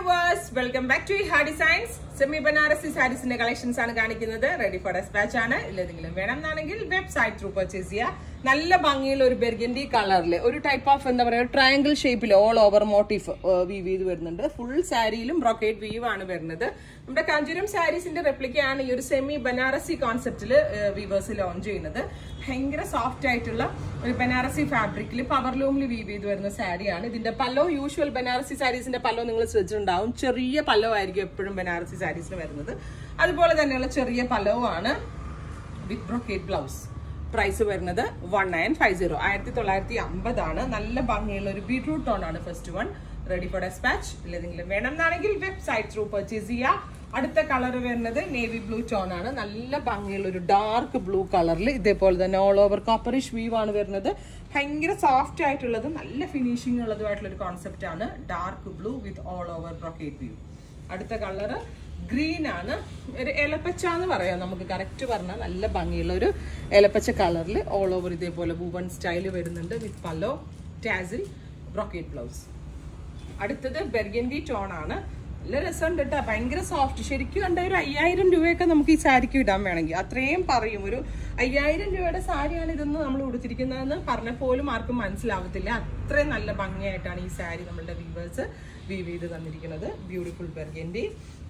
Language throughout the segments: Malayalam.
viewers, welcome back to Iha Designs. Semi Banarasi sarees in the collections are ready for dispatch. Website through purchase. Nalla bangil or burgundy color or type of triangle shape all over motif weave full saree brocade weave aanu varunathu nammude Kanjiram sarees inde replica aanu ee semi Banarasi concept il weavers launch cheyyunnathu bhayangara soft aayittulla oru Banarasi fabric il power loom il weave cheyidu varuna saree aanu idinte pallo usual Banarasi sarees inde pallo ningal ശ്രദ്ധിച്ചിട്ടുണ്ടാവും ചെറിയ പല്ലോ ആയിരിക്കും എപ്പോഴും ബനാറസി സാരീസിന് വരുന്നത് അതുപോലെ തന്നെയുള്ള ചെറിയ പല്ലോ ആണ് വിത്ത് ബ്രോക്കേഡ് ബ്ലൗസ് പ്രൈസ് വരുന്നത് 1950 1950 ആണ് നല്ല ഭംഗിയുള്ള ഒരു ബീട്രൂട്ട് ടോൺ ആണ് first one ready for dispatch ഇല്ലെങ്കിലും വേണമെന്നാണെങ്കിൽ വെബ്സൈറ്റ് ത്രൂ പർച്ചേസ് ചെയ്യാം അടുത്ത കളർ വരുന്നത് നേവി ബ്ലൂ ടോൺ ആണ് നല്ല ഭംഗിയുള്ള ഒരു ഡാർക്ക് ബ്ലൂ കളറിൽ ഇതേപോലെ തന്നെ ഓൾ ഓവർ കോപ്പറിഷ് വീവ് ആണ് വരുന്നത് ഭയങ്കര സോഫ്റ്റ് ആയിട്ടുള്ളത് നല്ല ഫിനിഷിംഗ് ഉള്ളതുമായിട്ടുള്ള ഒരു കോൺസെപ്റ്റ് ആണ് dark blue with all over brocade weave അടുത്ത കളർ ഗ്രീൻ ആണ് ഒരു ഏലപ്പച്ച എന്ന് പറയാം നമുക്ക് കറക്റ്റ് പറഞ്ഞാൽ നല്ല ഭംഗിയുള്ള ഒരു ഏലപ്പച്ച കളറിൽ ഓൾ ഓവർ ഇതേപോലെ വുവൺ സ്റ്റൈൽ വരുന്നുണ്ട് വിത്ത് പല്ലോ ടാസിൽ ബ്രോക്കേഡ് ബ്ലൗസ് അടുത്തത് ബെർഗൻഡി ടോൺ ആണ് നല്ല രസമുണ്ട് കേട്ടോ ഭയങ്കര സോഫ്റ്റ് ശരിക്കും കണ്ട ഒരു 5000 രൂപയൊക്കെ നമുക്ക് ഈ സാരിക്ക് ഇടാൻ വേണമെങ്കിൽ അത്രയും പറയും ഒരു 5000 രൂപയുടെ സാരിയാണ് ഇതെന്ന് നമ്മൾ ഉടുത്തിരിക്കുന്നതെന്ന് പറഞ്ഞ പോലും ആർക്കും മനസ്സിലാവത്തില്ല അത്രയും നല്ല ഭംഗിയായിട്ടാണ് ഈ സാരി നമ്മളുടെ വീവേഴ്സ് വീവ് ചെയ്ത് തന്നിരിക്കുന്നത് ബ്യൂട്ടിഫുൾ ബെർഗൻഡി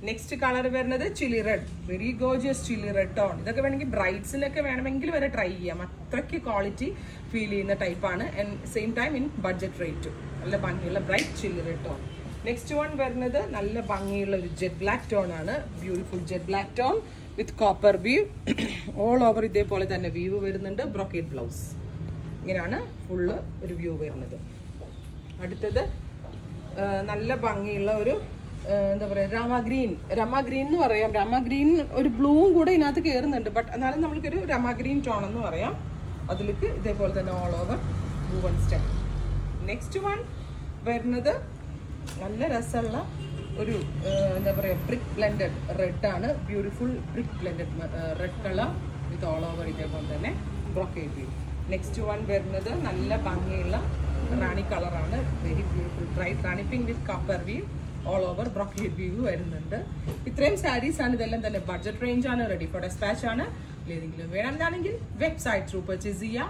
നെക്സ്റ്റ് കളർ വരുന്നത് chilli red very gorgeous chilli red tone ഇതൊക്കെ വേണമെങ്കിൽ ബ്രൈഡ്സിനൊക്കെ വേണമെങ്കിൽ വരെ ട്രൈ ചെയ്യാം അത്രയ്ക്ക് ക്വാളിറ്റി ഫീൽ ചെയ്യുന്ന ടൈപ്പാണ് and same time in budget rate നല്ല ഭംഗിയുള്ള bright chilli red tone next one വരുന്നത് നല്ല ഭംഗിയുള്ള ഒരു ജെറ്റ് ബ്ലാക്ക് ടോൺ ആണ് beautiful jet black tone with copper weave all over ഇതേപോലെ തന്നെ വീവ് വരുന്നുണ്ട് ബ്രോക്കേഡ് ബ്ലൗസ് ഇങ്ങനെയാണ് ഫുള്ള് ഒരു വ്യൂ വരുന്നത് അടുത്തത് നല്ല ഭംഗിയുള്ള ഒരു എന്താ പറയുക രമ ഗ്രീൻ എന്ന് പറയാം രമ ഗ്രീൻ ഒരു ബ്ലൂവും കൂടെ ഇതിനകത്ത് കയറുന്നുണ്ട് ബട്ട് എന്നാലും നമ്മൾക്കൊരു രമ ഗ്രീൻ ടോൺ എന്ന് പറയാം അതിലേക്ക് ഇതേപോലെ തന്നെ all over woven style next one വരുന്നത് നല്ല രസമുള്ള ഒരു എന്താ പറയുക ബ്രിക്ക് ബ്ലെൻഡഡ് റെഡ് ആണ് beautiful brick blended red colour വിത്ത് ഓൾ ഓവർ ഇതേപോലെ തന്നെ ബ്രോക്കേഡ് വ്യൂ നെക്സ്റ്റ് വൺ വരുന്നത് നല്ല ഭംഗിയുള്ള റാണി കളറാണ് വെരി ബ്യൂട്ടിഫുൾ ബ്രൈറ്റ് റാണി പിങ്ക് വിത്ത് copper view all over brocade view വരുന്നുണ്ട് ഇത്രയും സാരീസ് ആണ് ഇതെല്ലാം തന്നെ ബഡ്ജറ്റ് റേഞ്ച് ആണ് റെഡി ഫോർ ഡെസ്പാച്ച് ആണ് ഏതെങ്കിലും വേണമെന്നാണെങ്കിൽ വെബ്സൈറ്റ് ത്രൂ പർച്ചേസ് ചെയ്യാം